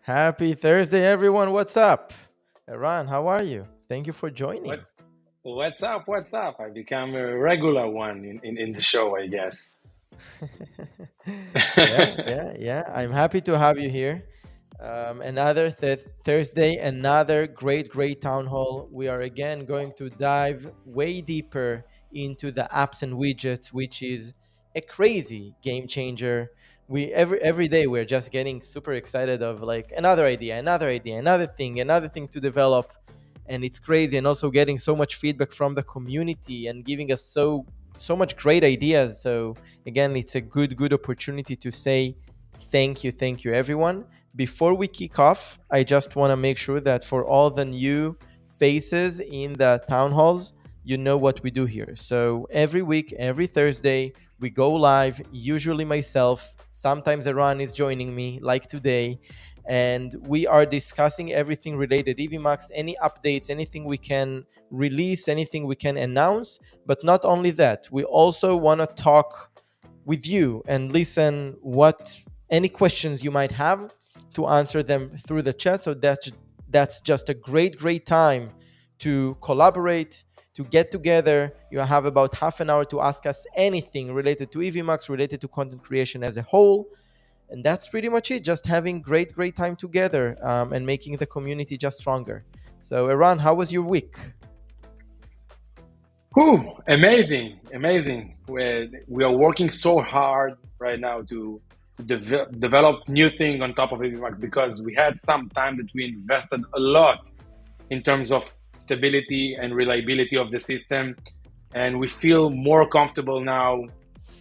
Happy Thursday, everyone. What's up? Eran, how are you? Thank you for joining. What's up? What's up? I become a regular one in the show, I guess. Yeah. I'm happy to have you here. Another Thursday, another great town hall. We are again going to dive way deeper into the apps and widgets, which is a crazy game changer. We every day we're just getting super excited of like another idea, another thing to develop, and it's crazy. And also getting so much feedback from the community and giving us so much great ideas. So again, it's a good opportunity to say thank you everyone. Before we kick off, I just want to make sure that for all the new faces in the town halls, you know what we do here. So every week, every Thursday, we go live, usually myself. Sometimes Eran is joining me, like today. And we are discussing everything related Evmux, any updates, anything we can release, anything we can announce. But not only that, we also want to talk with you and listen what any questions you might have, to answer them through the chat. So that's just a great time to collaborate, to get together. You have about half an hour to ask us anything related to Evmux, related to content creation as a whole. And that's pretty much it. Just having great time together, and making the community just stronger. So Eran, how was your week? Amazing. We are working so hard right now to develop new thing on top of Evmux, because we had some time that we invested a lot in terms of stability and reliability of the system, and we feel more comfortable now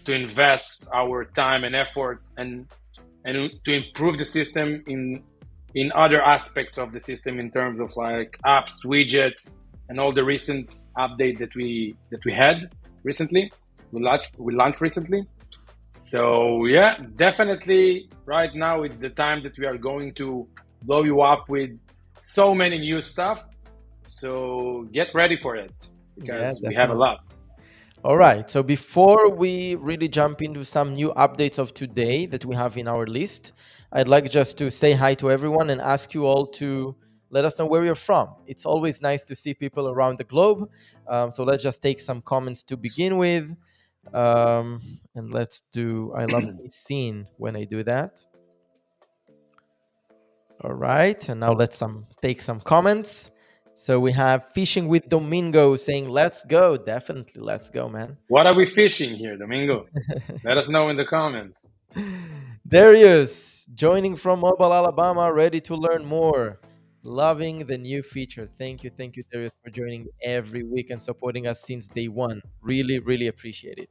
to invest our time and effort and to improve the system in other aspects of the system, in terms of like apps, widgets, and all the recent update that we had recently. We launched recently. So yeah, definitely right now it's the time that we are going to blow you up with so many new stuff. So get ready for it Yeah, because we have a definitely. lot. All right. So before we really jump into some new updates of today that we have in our list, I'd like just to say hi to everyone and ask you all to let us know where you're from. It's always nice to see people around the globe. So let's just take some comments to begin with. And let's do, I love the scene when I do that. All right. And now let's take some comments. So we have Fishing with Domingo saying, let's go. Definitely, let's go, man. What are we fishing here, Domingo? Let us know in the comments. Darius, joining from Mobile, Alabama, ready to learn more. Loving the new feature. Thank you, Darius, for joining every week and supporting us since day one. Really, really appreciate it.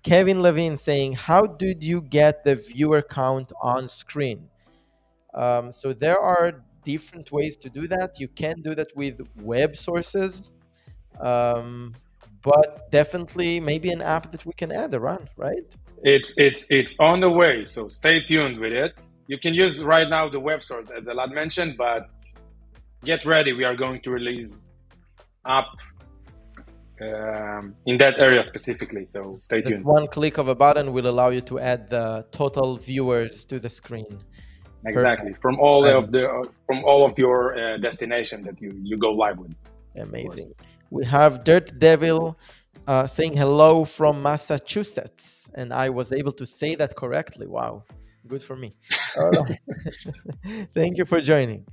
Kevin Levine saying, how did you get the viewer count on screen? So there are different ways to do that. You can do that with web sources, um, but definitely maybe an app that we can add around, right? It's on the way, so stay tuned with it. You can use right now the web source as Elad mentioned, but get ready. We are going to release app in that area specifically. So stay That tuned. one click of a button will allow you to add the total viewers to the screen. Exactly Perfect. from all of your destination that you go live with. Of Amazing. course. We have Dirt Devil saying hello from Massachusetts, and I was able to say that correctly. Wow, good for me. All right. Thank you for joining.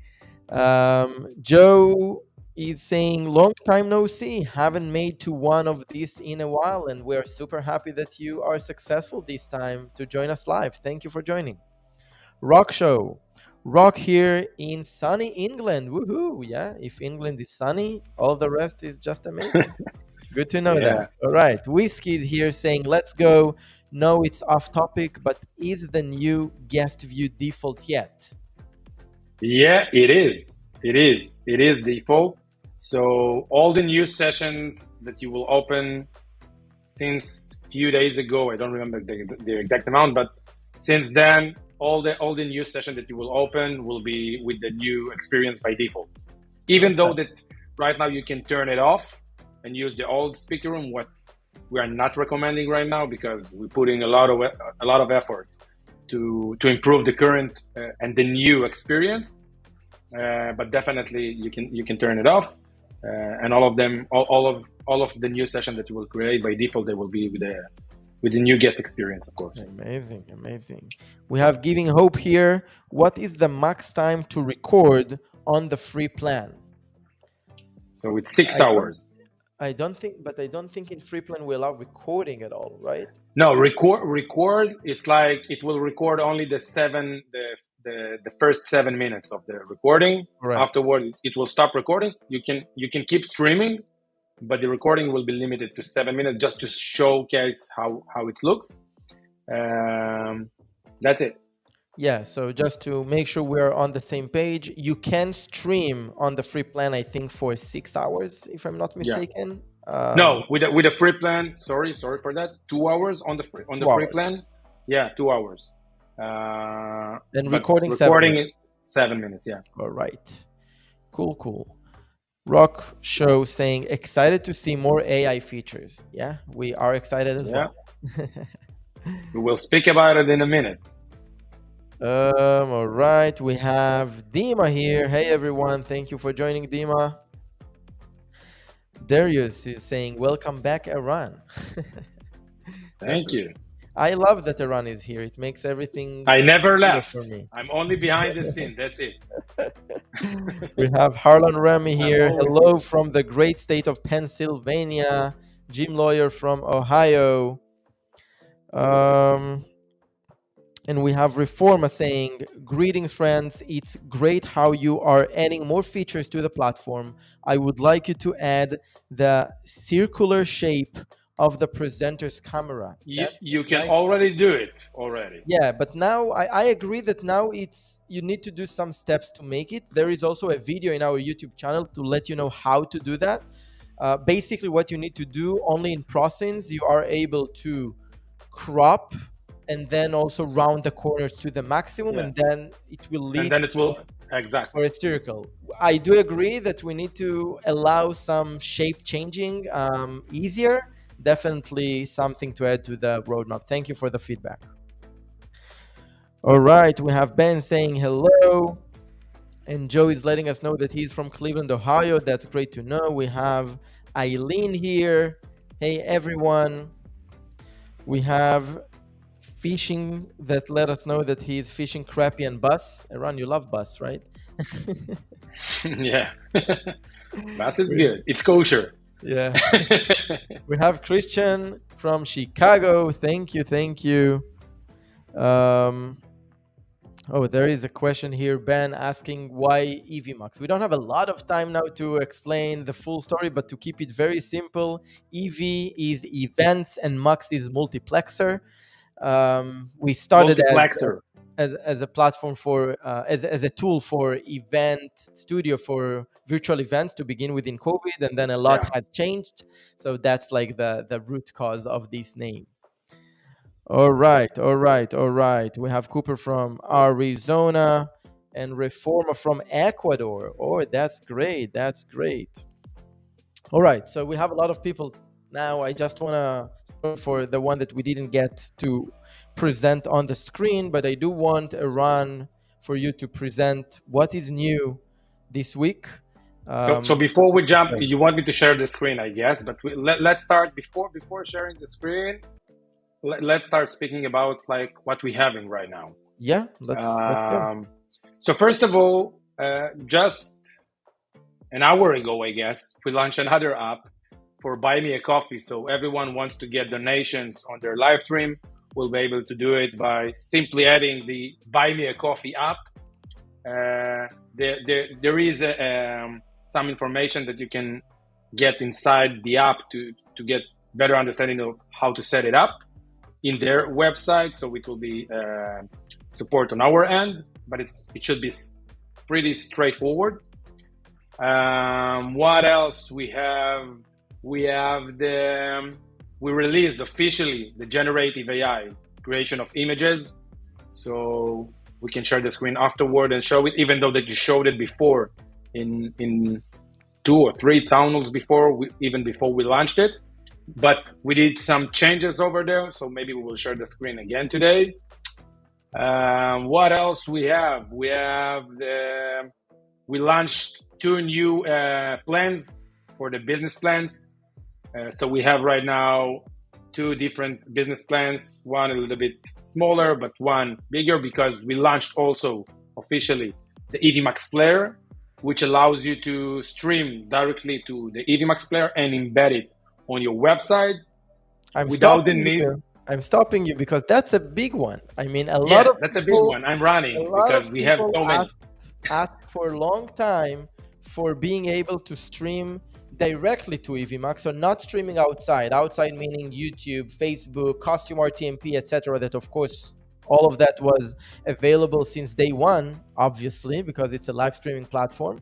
Joe is saying, long time no see. Haven't made to one of these in a while, and we're super happy that you are successful this time to join us live. Thank you for joining. Rock Show. Rock here in sunny England. Woohoo! Yeah, if England is sunny, all the rest is just amazing. Good to know that. Yeah. All right. Whiskey is here saying, let's go. No, it's off topic, but is the new guest view default yet? Yeah, it is. It is. It is default. So all the new sessions that you will open since few days ago, I don't remember the exact amount, but since then, all the new session that you will open will be with the new experience by default. Even though Okay. that right now you can turn it off and use the old speaker room, what we are not recommending right now because we're putting a lot of effort to improve the current and the new experience. But definitely you can turn it off, and all of the new session that you will create by default they will be with the new guest experience, of course. Amazing, amazing. We have Giving Hope here. What is the max time to record on the free plan? So it's six I don't, hours. I don't think in free plan we allow recording at all, right? No, record. It's like it will record only the first 7 minutes of the recording. Correct. Afterward, it will stop recording. You can keep streaming, but the recording will be limited to 7 minutes just to showcase how it looks. That's it. Yeah, so just to make sure we're on the same page, you can stream on the free plan, I think, for 6 hours, if I'm not Yeah. mistaken. No, with a free plan. Sorry for that. 2 hours on the Two free hours. plan. Yeah, 2 hours. And But recording 7 minutes. recording 7 minutes. Yeah. All right. Cool, cool. Rock Show saying, excited to see more AI features. Yeah, we are excited as Yeah. well. We will speak about it in a minute. All right, we have Dima here. Hey everyone, thank you for joining, Dima. Darius is saying, welcome back, Iran. Thank you. I love that Iran is here. It makes everything I never easier left. for me. I'm only behind the scene. That's it. We have Harlan Remy I'm here. always Hello here. from the great state of Pennsylvania. Jim Lawyer from Ohio. And we have Reforma saying, greetings, friends. It's great how you are adding more features to the platform. I would like you to add the circular shape of the presenter's camera. You can Nice. already do it already. Yeah, but now I agree that now it's you need to do some steps to make it. There is also a video in our YouTube channel to let you know how to do that. Basically, what you need to do only in ProScenes, you are able to crop and then also round the corners to the maximum, Yeah. and then it will And lead then it will, exactly. for a circle. I do agree that we need to allow some shape changing easier. Definitely something to add to the roadmap. Thank you for the feedback. All right, we have Ben saying hello, and Joe is letting us know that he's from Cleveland, Ohio. That's great to know. We have Eileen here. Hey, everyone. We have Fishing that let us know that he's fishing crappie and bus. Aaron, you love bus, right? Yeah. Bass is good. It's kosher. Yeah. We have Christian from Chicago. Thank you. Thank you. Um, oh, there is a question here, Ben, asking why Evmux. We don't have a lot of time now to explain the full story, but to keep it very simple, EV is events and Mux is multiplexer. We started Multiplexer. as a platform for as a tool for event studio for virtual events to begin with in COVID, and then a lot Yeah. had changed. So that's like the root cause of this name. All right, all right, all right. We have Cooper from Arizona and Reforma from Ecuador. Oh, that's great. That's great. All right, so we have a lot of people now. I just want to, for the one that we didn't get to present on the screen, but I do want Iran for you to present what is new this week. So Um, before we jump, right. you want me to share the screen, I guess, but let's start before sharing the screen. Let's start speaking about like what we're having right now. Yeah, let's go. So first of all, just an hour ago, I guess, we launched another app for Buy Me a Coffee. So everyone wants to get donations on their live stream will be able to do it by simply adding the Buy Me a Coffee app. There is some information that you can get inside the app to get better understanding of how to set it up in their website. So it will be support on our end, but it should be pretty straightforward. What else we have? We released officially the generative AI creation of images. So we can share the screen afterward and show it, even though that you showed it before in 2 or 3 townhalls before, even before we launched it. But we did some changes over there, so maybe we will share the screen again today. What else we have? We launched 2 new plans for the business plans. So we have right now 2 different business plans, one a little bit smaller, but one bigger, because we launched also officially the Evmux player, which allows you to stream directly to the Evmux player and embed it on your website without the need. I'm stopping you because that's a big one. I mean, That's a big one. I'm running because we have so many. Asked for a long time for being able to stream directly to Evmux, so not streaming outside. Outside meaning YouTube, Facebook, Costume RTMP, etc. That of course all of that was available since day one, obviously, because it's a live streaming platform.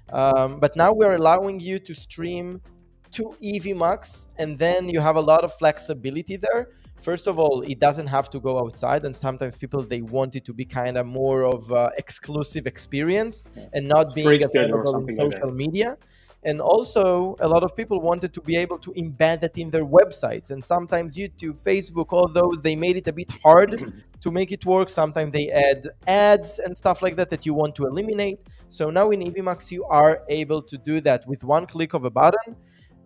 But now we're allowing you to stream to Evmux, and then you have a lot of flexibility there. First of all, it doesn't have to go outside, and sometimes people, they want it to be kind of more of exclusive experience and not being available in social media. And also, a lot of people wanted to be able to embed it in their websites. And sometimes YouTube, Facebook, all those, they made it a bit hard to make it work. Sometimes they add ads and stuff like that that you want to eliminate. So now in Evmux, you are able to do that with one click of a button.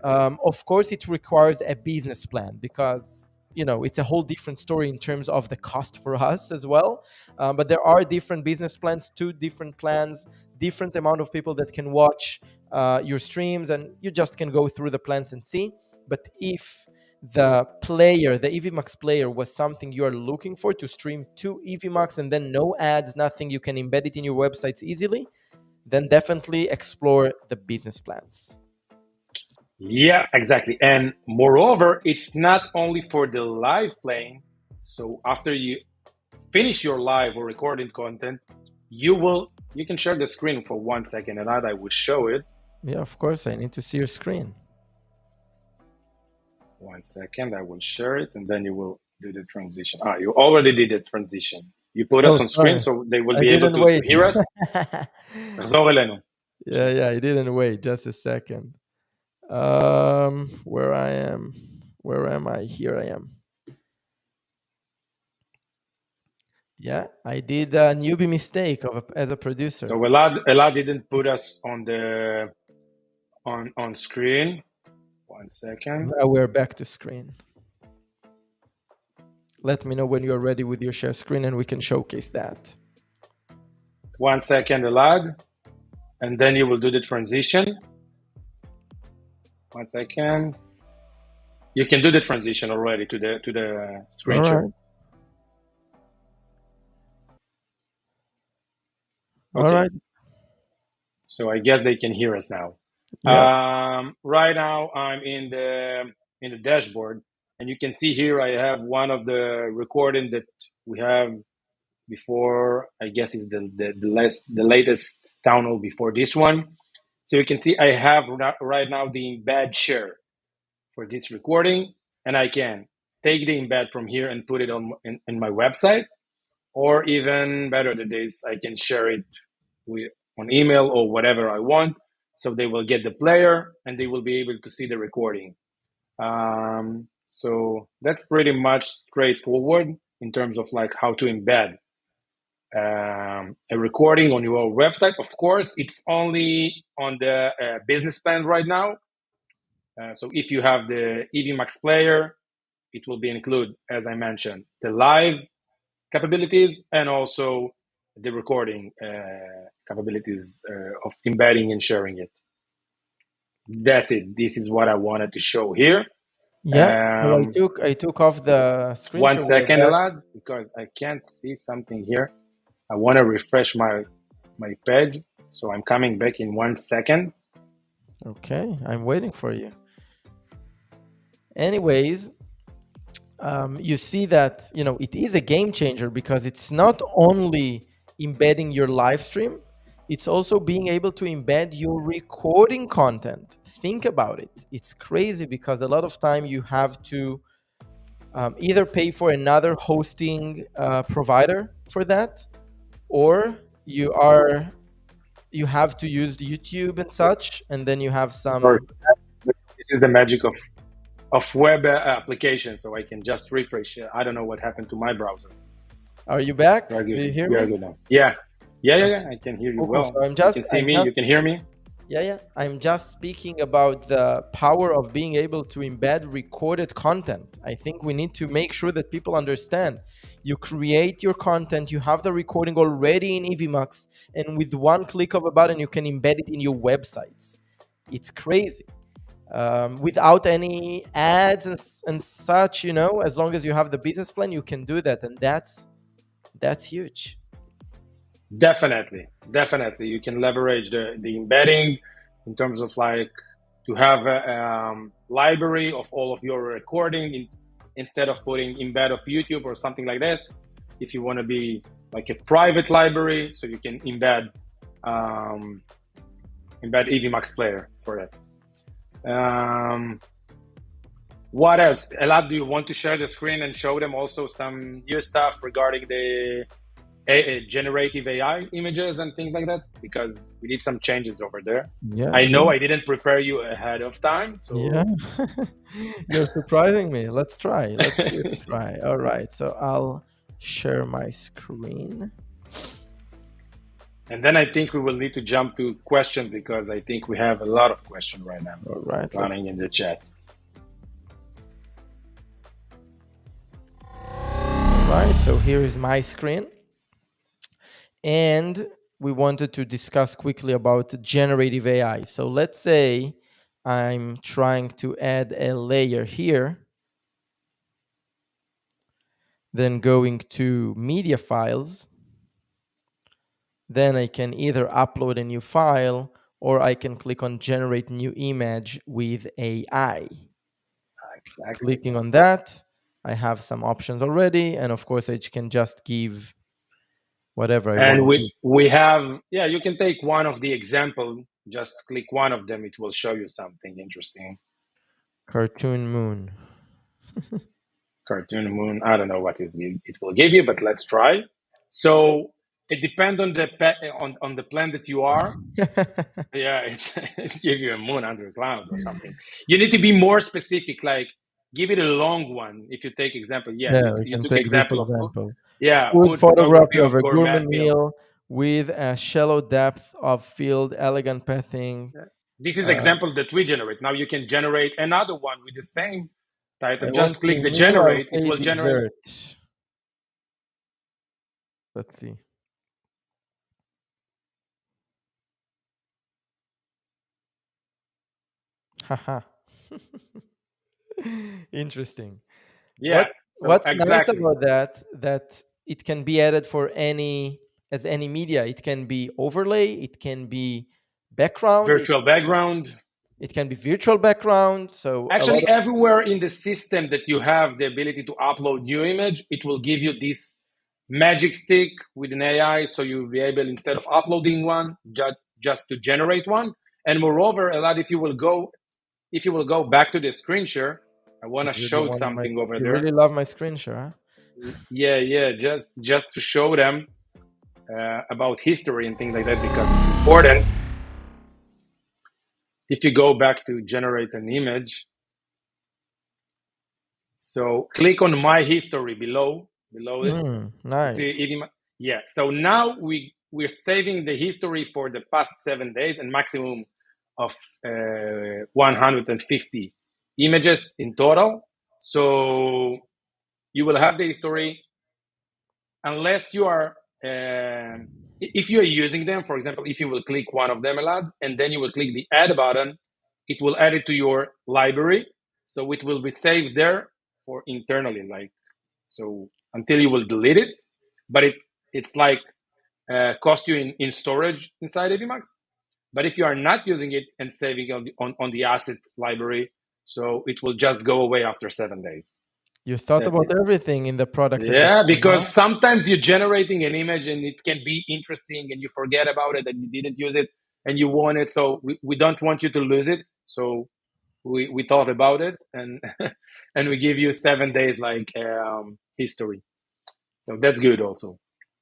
Of course, it requires a business plan because it's a whole different story in terms of the cost for us as well. But there are different business plans, 2 different plans, different amount of people that can watch your streams, and you just can go through the plans and see. But if the Evmux player was something you are looking for to stream to Evmux and then no ads, nothing, you can embed it in your websites easily, then definitely explore the business plans. Yeah, exactly. And moreover, it's not only for the live playing. So after you finish your live or recorded content, you can share the screen for 1 second, and I will show it. Yeah, of course. I need to see your screen. 1 second, I will share it, and then you will do the transition. Ah, you already did the transition. You put Oh, us on screen, sorry. so they will I be able didn't to wait. hear us. תחזור אלינו. Yeah, yeah, I didn't wait. Just a second. Where I am. Where am I? Here I am. Yeah, I did a newbie mistake as a So producer. Elad didn't put us on the on screen. 1 second. Now we're back to screen. Let me know when you're ready with your share screen and we can showcase that. 1 second, Elad, and then you will do the transition. 1 second. You can do the transition already to the All screen share. right. All Okay. right. So I guess they can hear us now. Yeah. Right now I'm in the dashboard, and you can see here I have one of the recording that we have before. I guess is the latest Townhall before this one. So you can see I have right now the embed share for this recording, and I can take the embed from here and put it in my website, or even better the days I can share it with, on email or whatever I want, so they will get the player and they will be able to see the recording. So that's pretty much straightforward in terms of like how to embed a recording on your website. Of course, it's only on the business plan right now. So if you have the Evmux player, it will be include, as I mentioned, the live capabilities and also the recording capabilities of embedding and sharing it. That's it. This is what I wanted to show here. Yeah. So Um, I took off the screen one share. We're second, back. Elad, because I can't see something here. I want to refresh my page, so I'm coming back in 1 second. Okay, I'm waiting for you. Anyways, you see that it is a game changer because it's not only embedding your live stream, it's also being able to embed your recording content. Think about it. It's crazy because a lot of time you have to either pay for another hosting provider for that, or you have to use YouTube and such, and then you have Sorry, some. this is the magic of web application, so I can just refresh. I don't know what happened to my browser. Are you back? We are Do good. you hear We are me? good now. Yeah, yeah, yeah, Okay, yeah. I can hear you cool, cool. well. So You can see I'm me. just You can hear me. Yeah, yeah. I'm just speaking about the power of being able to embed recorded content. I think we need to make sure that people understand. You create your content, you have the recording already in Evmux, and with one click of a button, you can embed it in your websites. It's crazy. Without any ads and such, as long as you have the business plan, you can do that, and that's huge. Definitely, definitely. You can leverage the embedding in terms of like to have a library of all of your recording instead of putting embed of YouTube or something like this. If you want to be like a private library, so you can um, embed Evmux player for it. What else? Elad, do you want to share the screen and show them also some new stuff regarding the generative AI images and things like that? Because we did some changes over there. Yeah, I know yeah, I didn't prepare you ahead of time, yeah. so You're surprising me. Let's try. Let's give it a try. All right. So I'll share my screen. and then I think we will need to jump to questions because I think we have a lot of questions right now All right. running in the chat. All right. So here is my screen. And we wanted to discuss quickly about generative AI. So let's say I'm trying to add a layer here, then going to media files. Then I can either upload a new file or I can click on generate new image with AI. Exactly. Clicking on that, I have some options already. And of course, I can just give whatever I want And to give. we have, yeah, you can take one of the example, just click one of them, it will show you something interesting. Cartoon Moon. Cartoon moon. I don't know what it will give you, but let's try. So it depends on on the plan that you are. Yeah, it give you a moon under a cloud or something. You need to be more specific. Like give it a long one. If you take example, yeah, Yeah, we you can took take this example of food. example. Yeah, Food food photography photography of of a gourmet gourmet meal. meal with a shallow depth of field, elegant pathing. Yeah. This is Uh, example that we generate. Now you can generate another one with the same title. I want Just click a the meal, I'll generate. It say will generate. dessert. Let's see. Haha. Interesting. Yeah. So What's nice exactly. about that it can be added for any as any media. It can be overlay, it can be background, Virtual background. it can be virtual background. So a lot Actually, of everywhere in the system that you have the ability to upload new image, it will give you this magic stick with an AI, so you'll be able, instead of uploading one, just to generate one. And moreover, a lot, if you will go back to the screen share, I want you to really show want my something over you there. really love my screen share, huh? Yeah, yeah, just to show them about history and things like that, because it's important. If you go back to generate an image, so click on my history below it to see Nice. if yeah. So now we're saving the history for the past 7 days and maximum of 150 images in total. So you will have the history unless you are if you are using them. For example, if you will click one of them a lot and then you will click the add button, it will add it to your library, so it will be saved there for internally, like, so until you will delete it. But it's like cost you in storage inside Evmux. But if you are not using it and saving on the assets library, so it will just go away after 7 days. You thought That's about it. everything in the product at the Yeah, time, huh? because sometimes you're generating an image and it can be interesting and you forget about it and you didn't use it and you want it. So we don't want you to lose it. So we thought about it and and we give you 7 days like history. So that's good also.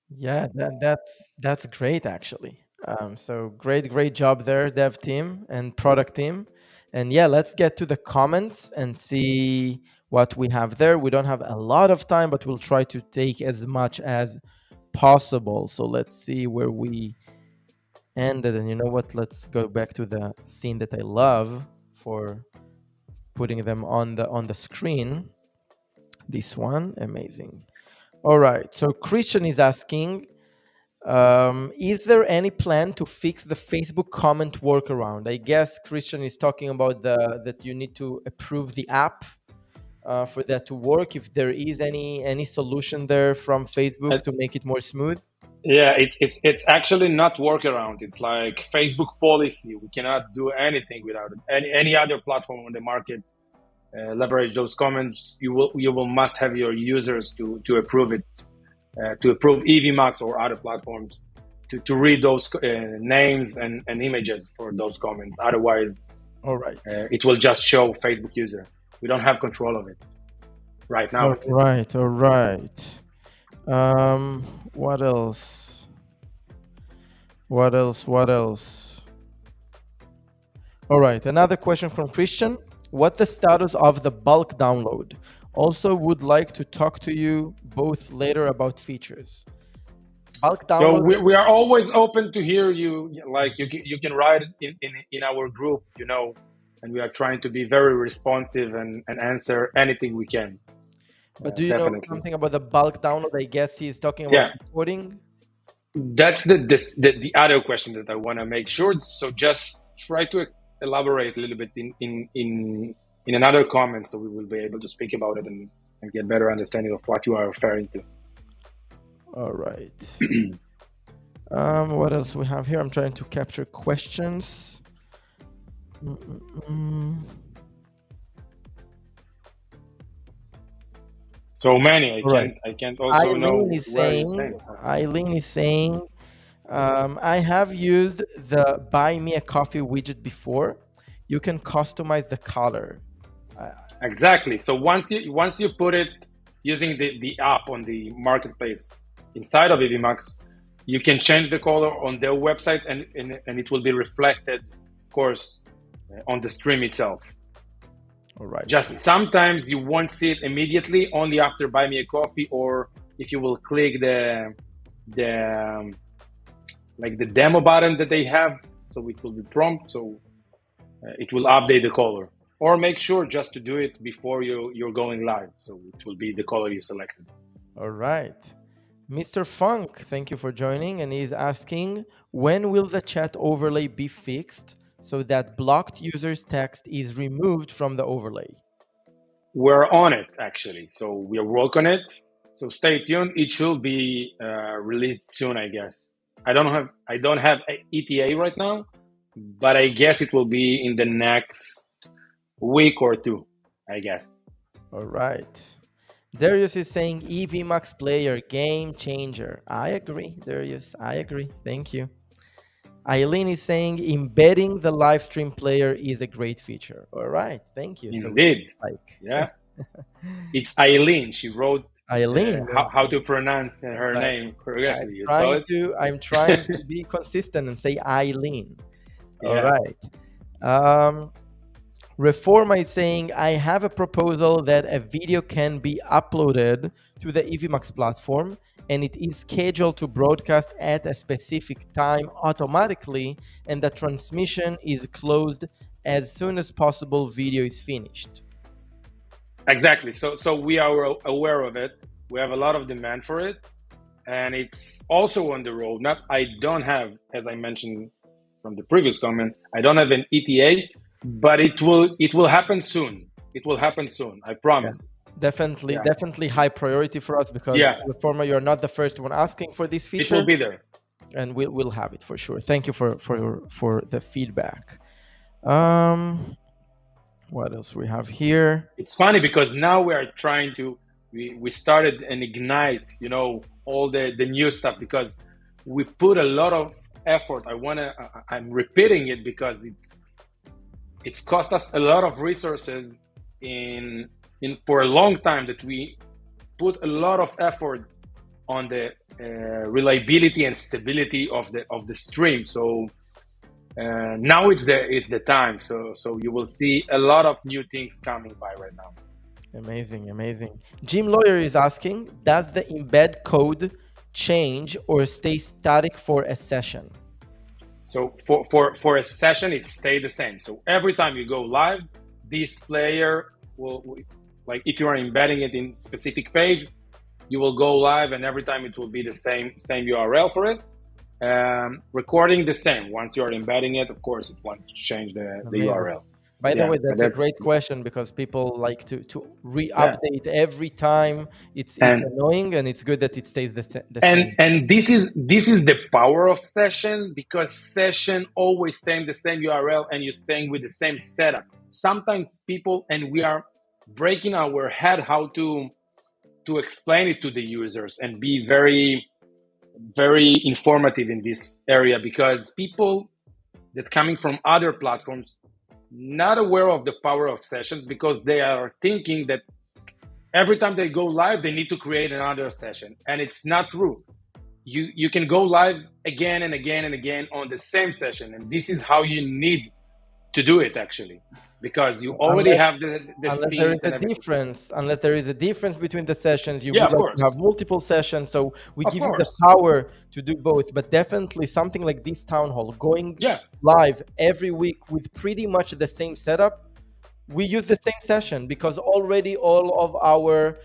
Yeah, that's great actually. So great job there, dev team and product team. And yeah, let's get to the comments and see what we have there. We don't have a lot of time, but we'll try to take as much as possible. So let's see where we ended. And you know what? Let's go back to the scene that I love for putting them on the screen. This one, amazing. All right. So Christian is asking, is there any plan to fix the Facebook comment workaround? I guess Christian is talking about the that you need to approve the app for that to work. If there is any solution there from Facebook Uh, to make it more smooth. yeah, it's actually not workaround. It's like Facebook policy. We cannot do anything without it. Any other platform on the market leverage those comments. You will must have your users to approve it, to approve Evmux or other platforms to read those names and images for those comments. Otherwise, All right. it will just show Facebook user. We don't have control of it right now, All at least. right. All right. Um, what else? What else? What else? All right. Another question from Christian. What the status of the bulk download? Also would like to talk to you both later about features. Bulk So download. we are always open to hear you. Like you can write it in our group, and we are trying to be very responsive and answer anything we can. But do you know Definitely. something about the bulk download? I guess he's talking about Yeah, recording. that's the other question that I want to make sure. So just try to elaborate a little bit in another comment, so we will be able to speak about it and get better understanding of what you are referring to. All right. What else we have here? I'm trying to capture questions. Mm-mm-mm. So many, I All right. can't I can't also know Eileen is where you're saying, staying. Eileen is saying, I have used the buy me a coffee widget before. You can customize the color. Exactly. So once you put it using the app on the marketplace inside of Evmux, you can change the color on their website, and it will be reflected, of course, on the stream itself. All right. Just sometimes you won't see it immediately, only after buy me a coffee, or if you will click the like the demo button that they have, so it will be prompt, so it will update the color. Or make sure just to do it before you're going live, so it will be the color you selected. All right. Mr. Funk, thank you for joining, and he's asking, when will the chat overlay be fixed so that blocked users' text is removed from the overlay? We're on it, actually, so we are working on it. So stay tuned. It should be released soon, I guess. I don't have ETA right now, but I guess it will be in the next week or two, I guess. All right. Darius is saying Evmux player game changer. I agree, Darius. I agree. Thank you. Eileen is saying embedding the live stream player is a great feature. All right. Thank you. Indeed. So, like, yeah. It's Eileen. She wrote Eileen, how to pronounce her name correctly. I'm trying to be consistent and say Eileen. Yeah. All right. Reforma is saying, I have a proposal that a video can be uploaded to the Evmux platform and it is scheduled to broadcast at a specific time automatically, and the transmission is closed as soon as possible video is finished. Exactly. So we are aware of it. We have a lot of demand for it, and it's also on the road. I don't have, as I mentioned from the previous comment, I don't have an ETA, but it will happen soon. It will happen soon. I promise. Yeah. Definitely high priority for us, because Reforma, you're not the first one asking for this feature. It will be there, and we'll have it for sure. Thank you for the feedback. What else we have here? It's funny because now we are trying to we started an Ignite, all the new stuff, because we put a lot of effort. I'm repeating it because it's cost us a lot of resources in for a long time, that we put a lot of effort on the reliability and stability of the stream. So now it's the time. So you will see a lot of new things coming by right now. Amazing. Jim Lawyer is asking, does the embed code change or stay static for a session? So for a session, it stays the same. So every time you go live, this player will, like if you are embedding it in specific page, you will go live, and every time it will be the same URL for it. Recording the same. Once you are embedding it, of course, it won't change the URL. By the way, that's a great question, because people like to re-update every time. It's annoying, and it's good that it stays the same. And this is the power of session, because session always staying the same URL, and you're staying with the same setup. Sometimes people, and we are breaking our head how to explain it to the users and be very, very informative in this area, because people that coming from other platforms not aware of the power of sessions, because they are thinking that every time they go live, they need to create another session. And it's not true. You can go live again and again and again on the same session. And this is how you need to do it, actually, because you already have the unless scenes. There is a difference. Unless there is a difference between the sessions, you would like to have multiple sessions. So we give you the power to do both. But definitely something like this town hall, going live every week with pretty much the same setup, we use the same session, because already all of our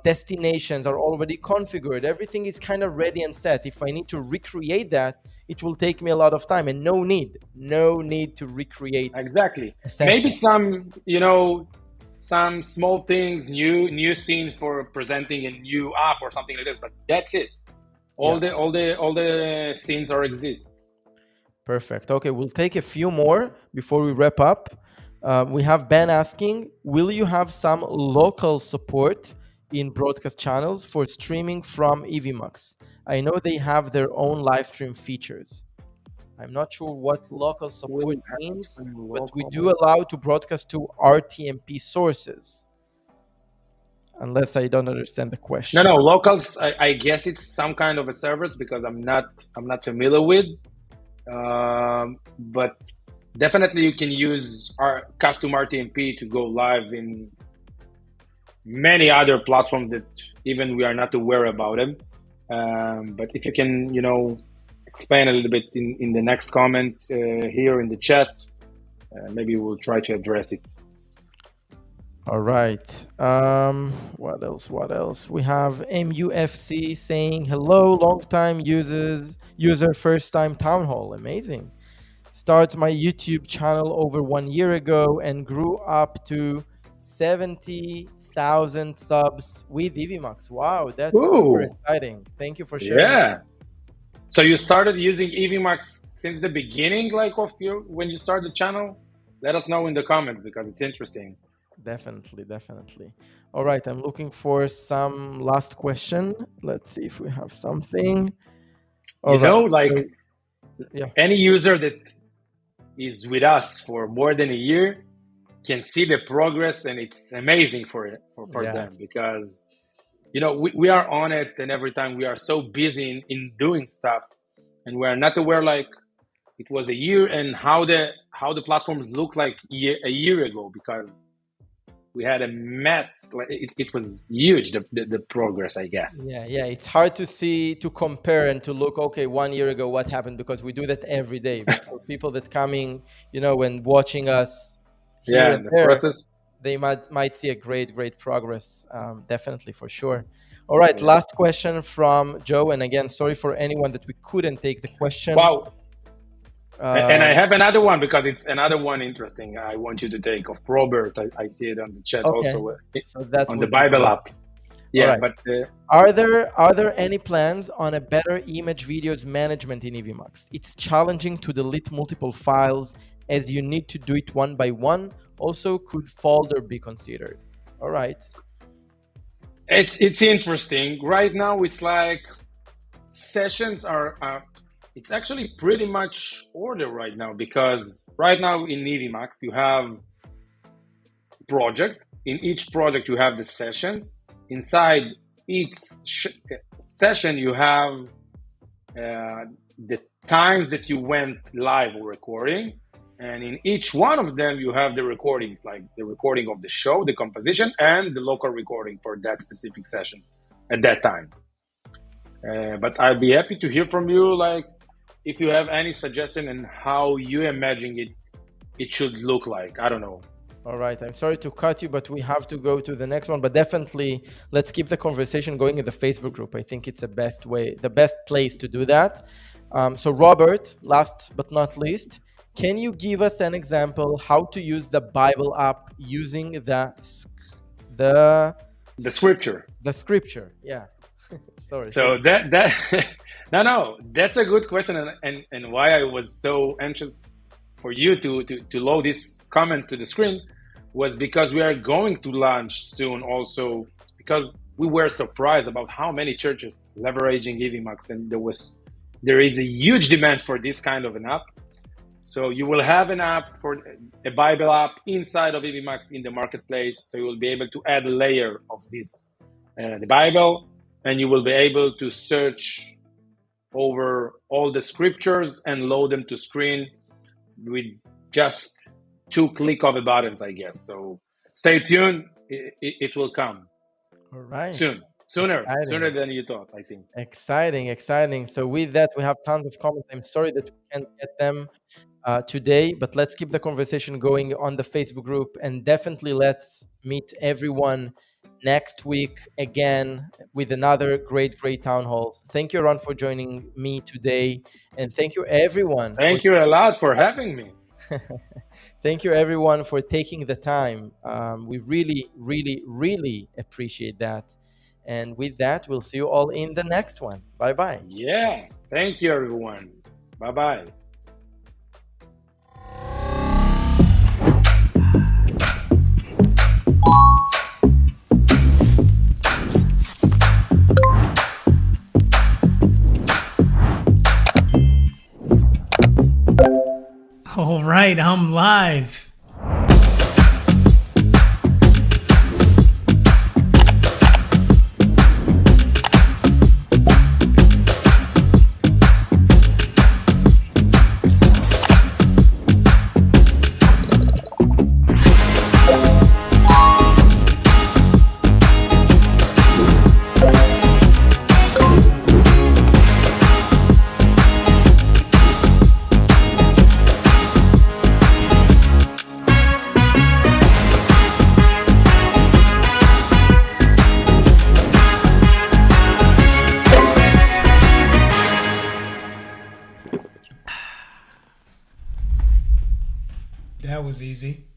destinations are already configured. Everything is kind of ready and set. If I need to recreate that, it will take me a lot of time, and no need to recreate. Exactly. Maybe some small things, new scenes for presenting a new app or something like this, but that's it. All the scenes exists. Perfect. Okay, we'll take a few more before we wrap up. We have Ben asking, will you have some local support in broadcast channels for streaming from Evmux? I know they have their own live stream features. I'm not sure what local support means, but we do allow to broadcast to RTMP sources. unless I don't understand the No, question. no, locals. I guess it's some kind of a service because I'm not familiar with. But definitely you can use our custom RTMP to go live in many other platforms that even we are not aware about them. But if you can, explain a little bit in the next comment here in the chat, maybe we'll try to address it. All right. What else? What else? We have MUFC saying hello, long time user, first time town hall. Amazing. Started my YouTube channel over 1 year ago and grew up to 70,000 subs with Evmux. Wow, that's super Ooh, exciting. Thank you for sharing that. yeah. So you started using Evmux since the beginning, like of your when you started the channel? Let us know in the comments because it's interesting. Definitely, definitely. All right, I'm looking for some last question. Let's see if we have something. All right. Like So, yeah, any user that is with us for more than a year can see the progress, and it's amazing for yeah. them because we are on it, and every time we are so busy in doing stuff, and we are not aware like it was a year and how the platforms look like a year ago because we had a mess. Like it was huge the progress, I guess. Yeah. It's hard to see, to compare and to look, okay, 1 year ago, what happened? Because we do that every day. But for people that coming, and watching us here Yeah, and the there, process. they might see a great progress. Definitely, for sure. All right, Yeah. last question from Joe. And again, sorry for anyone that we couldn't take the question. Wow. And I Um, have another one because it's another one interesting. I want you to take of Robert. I see it on the chat okay, also so that on the would be Bible great. app. All Yeah, right. but Are there any plans on a better image videos management in Evmux? It's challenging to delete multiple files as you need to do it one by one. Also, could folder be considered? All right. it's interesting. Right now, it's like sessions are it's actually pretty much order right now because right now in Nidimax you have project. In each project you have the sessions. Inside each session you have the times that you went live or recording, and in each one of them you have the recordings, like the recording of the show, the composition, and the local recording for that specific session at that time. But I'll be happy to hear from you, like if you have any suggestion and how you imagine it should look like. I don't know. All right. I'm sorry to cut you, but we have to go to the next one. But definitely, let's keep the conversation going in the Facebook group. I think it's the best place to do that. So, Robert, last but not least, can you give us an example how to use the Bible app using the The scripture. the scripture? Yeah. Sorry. So that no, that's a good question, and why I was so anxious for you to load these comments to the screen was because we are going to launch soon also, because we were surprised about how many churches leveraging Evmux, and there is a huge demand for this kind of an app. So you will have an app for a Bible app inside of Evmux in the marketplace, so you will be able to add a layer of this the Bible, and you will be able to search over all the scriptures and load them to screen with just 2 click of the buttons, I guess. So stay tuned. It will come All right. sooner Exciting. than you thought, I think. Exciting. So with that, we have tons of comments. I'm sorry that we can't get them today, but let's keep the conversation going on the Facebook group, and definitely let's meet everyone next week again with another great town halls. Thank you, Ron, for joining me today, and thank you everyone for Thank you a lot for having me. thank you everyone for taking the time. We really appreciate that. And with that, we'll see you all in the next one. Bye bye. Yeah. Thank you, everyone. Bye-bye. All right, I'm live. that was easy.